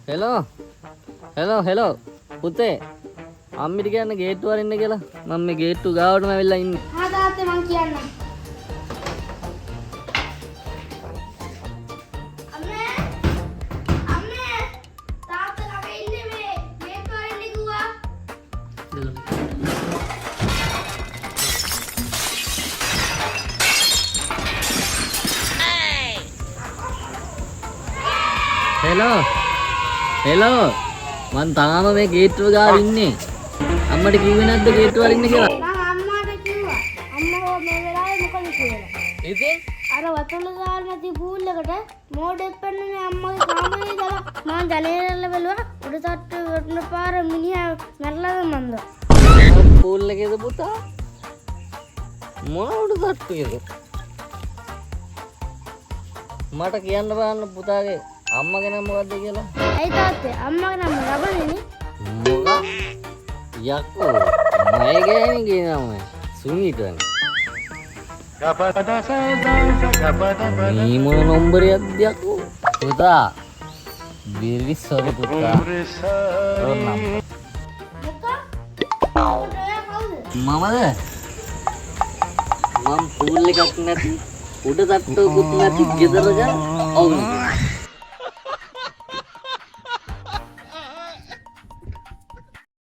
Hello පුතේ අම්මිට කියන්න ගේට්ටුව අරින්න කියලා මම මේ ගේට්ටුව ගාවටම ඇවිල්ලා ඉන්නේ. හා තාත්තේ මං කියන්නම්. අම්මේ තාත්තා ළඟ ඉන්නේ මේ ගේට්ටුව අරින්න කිව්වා. හෙලෝ මං තාම මේ ගේට්ටුව ගාව ඉන්නේ. අම්මට කිව්වේ නැද්ද ගේට්ටුව අරින්න කියලා? මං අම්මාට කිව්වා. අම්මා මේ වෙලාවේ මොකද කියලා. ඉතින් අර වතුර ගාන නැති පූල් එකට මෝඩෙක් පෙන්නනේ අම්මගේ කාමරේ දාලා මං ජනේලෙල්ල බැලුවා උඩ තට්ටු වටන පාර මිනිහා මැරලාද මන්ද පූල් එකේද පුතා මොන උඩ තට්ටුවේද මට කියන්න බලන්න පුතාගේ අම්මගේ නම මොකද්ද කියලා ඇයි තාත්තේ අම්මගේ නම රබලිනේ මොකක් යකෝ මගේ ගෑණිගේ නම සුනීතනේ මේ මොන නම්බරයක්ද යකෝ පුතා විරිසොරි පුතා රොන්නම් මමද මම පූල් එකක් නැති උඩ තට්ටුවකුත් නැති ගෙදර ගන්න ඔව්